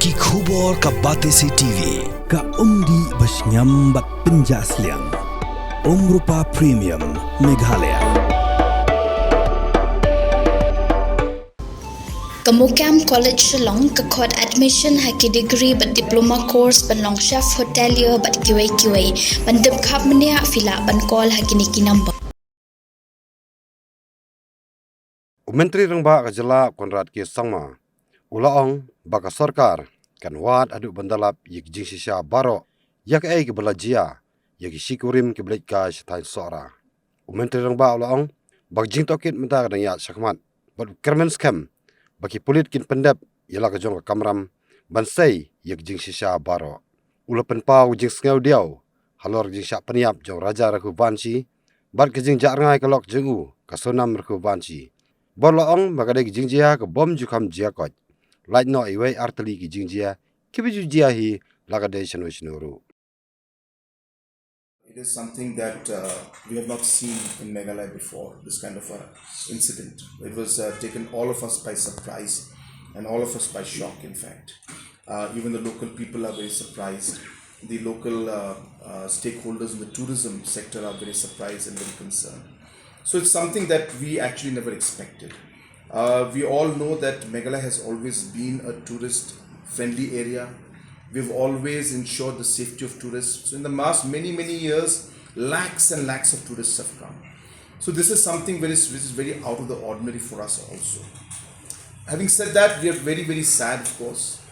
Ki khubor ka Batesi TV ka umdi basnyam bat penjaslian. Rupa Premium Meghalaya. Kamukam College Shillong kakot admission haki degree but diploma course ban long chef hotelier but QA ban dip khap mania fila ban call haki niki number. Menteri Rengba Kajala Konrad K. Sangma Ulaong Baka Sarkar Kanwad Haduh Bandalap Yik Jingshisha Baro Kaei ke Belajia Yik Kurim ke Belajka Shatain Sohra. Menteri Rengba Ulaong Bak Jing Tokit Mentah Kadang Yat Syakmat Bat Kermen Scam Baki Pulit Kin Pendep Yala Kajong Kamram Bansai Yik Jingshisha Baro Ula Penpau Jing Sengau Diau Halor Jing Syak Peniap Jong Raja Raku Bansi Bat Kejing Jakrangai Kalok Jengu Kasonam Raku Bansi Borlaong Bagade Jingjia ke bom jukam jia kot Light no iwe arteli ki jingjia Kibiju jia hi Lagade Shanu Shnuru. It is something that we have not seen in Meghalaya before, this kind of incident. It was taken all of us by surprise and all of us by shock, in fact. Even the local people are very surprised. The local stakeholders in the tourism sector are very surprised and very concerned. So it's something that we actually never expected. We all know that Meghalaya has always been a tourist-friendly area. We've always ensured the safety of tourists. So in the last many years, lakhs and lakhs of tourists have come. So this is something which is very out of the ordinary for us also. Having said that, we are very sad, of course,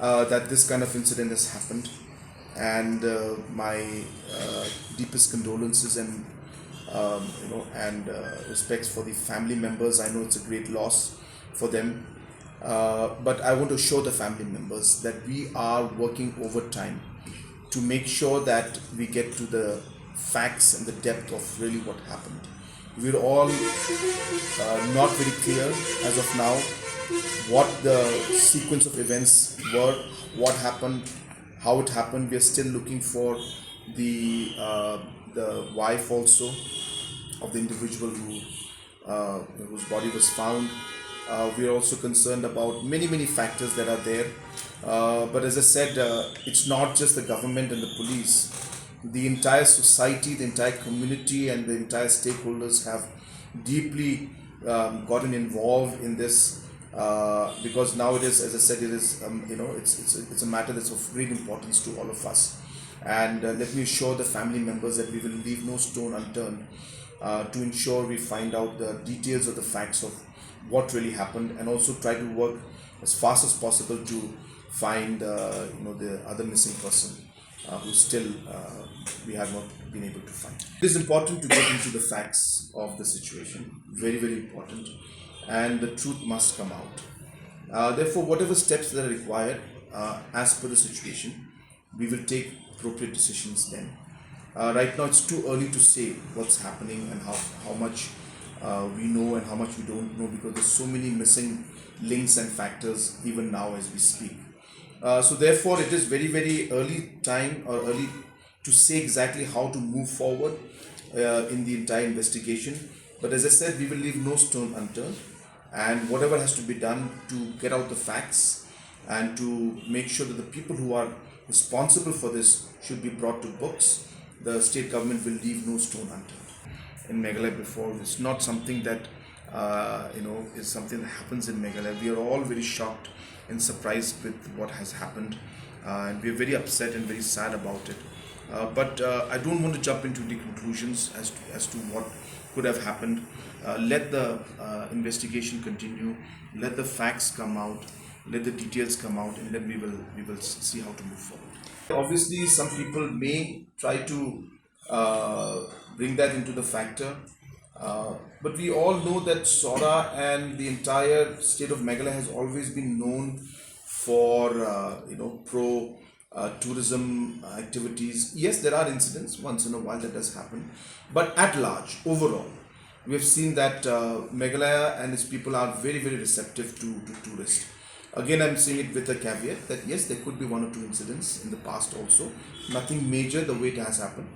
that this kind of incident has happened. And my deepest condolences and respects for the family members. I know it's a great loss for them. But I want to assure the family members that we are working overtime to make sure that we get to the facts and the depth of really what happened. We're all not very clear as of now what the sequence of events were, what happened, how it happened. We are still looking for the wife also of the individual whose body was found. We are also concerned about many factors that are there. But as I said, it's not just the government and the police. The entire society, the entire community and the entire stakeholders have deeply gotten involved in this because nowadays, as I said, it is it's a matter that's of great importance to all of us. And let me assure the family members that we will leave no stone unturned to ensure we find out the details of the facts of what really happened, and also try to work as fast as possible to find the other missing person who still we have not been able to find. It is important to get into the facts of the situation, very important, and the truth must come out. Therefore, whatever steps that are required as per the situation, we will take appropriate decisions then. Right now it's too early to say what's happening and how much we know and how much we don't know, because there's so many missing links and factors even now as we speak. So therefore it is very early to say exactly how to move forward in the entire investigation. But as I said, we will leave no stone unturned, and whatever has to be done to get out the facts and to make sure that the people who are responsible for this should be brought to books, the state government will leave no stone unturned. In Meghalaya before, it's not something that is something that happens in Meghalaya. We are all very shocked and surprised with what has happened, and we are very upset and very sad about it. But I don't want to jump into the conclusions as to what could have happened. Let the investigation continue. Let the facts come out. Let the details come out, and then we will see how to move forward. Obviously, some people may try to bring that into the factor, but we all know that Sohra and the entire state of Meghalaya has always been known for pro tourism activities. Yes, there are incidents once in a while that does happen, but at large, overall, we have seen that Meghalaya and its people are very receptive to tourists. Again, I'm saying it with a caveat that yes, there could be one or two incidents in the past also. Nothing major the way it has happened.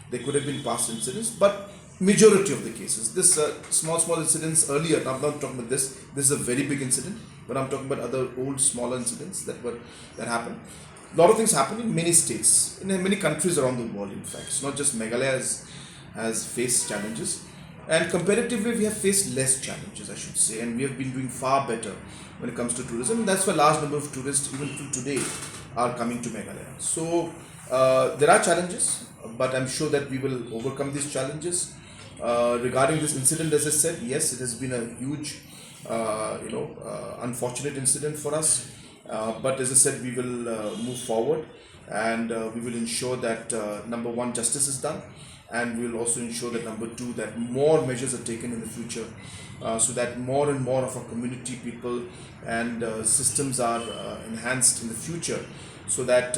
There could have been past incidents, but majority of the cases, this small incidents earlier, I'm not talking about this is a very big incident. but I'm talking about other old smaller incidents that happened. A lot of things happen in many states, in many countries around the world. In fact, it's not just Meghalaya has faced challenges, and comparatively we have faced less challenges, I should say, and we have been doing far better when it comes to tourism. And that's why a large number of tourists, even till today, are coming to Meghalaya. So there are challenges, but I'm sure that we will overcome these challenges. Regarding this incident, as I said, yes, it has been a huge, unfortunate incident for us. But as I said, we will move forward, and we will ensure that number one, justice is done, and we will also ensure that number two, that more measures are taken in the future, so that more and more of our community people and systems are enhanced in the future, so that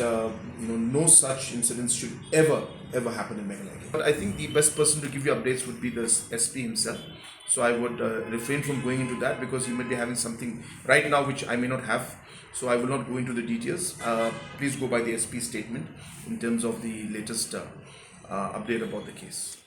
no such incidents should ever happen in Meghalaya. But I think the best person to give you updates would be the SP himself. So I would refrain from going into that, because he might be having something right now which I may not have. So I will not go into the details. Please go by the SP statement in terms of the latest update about the case.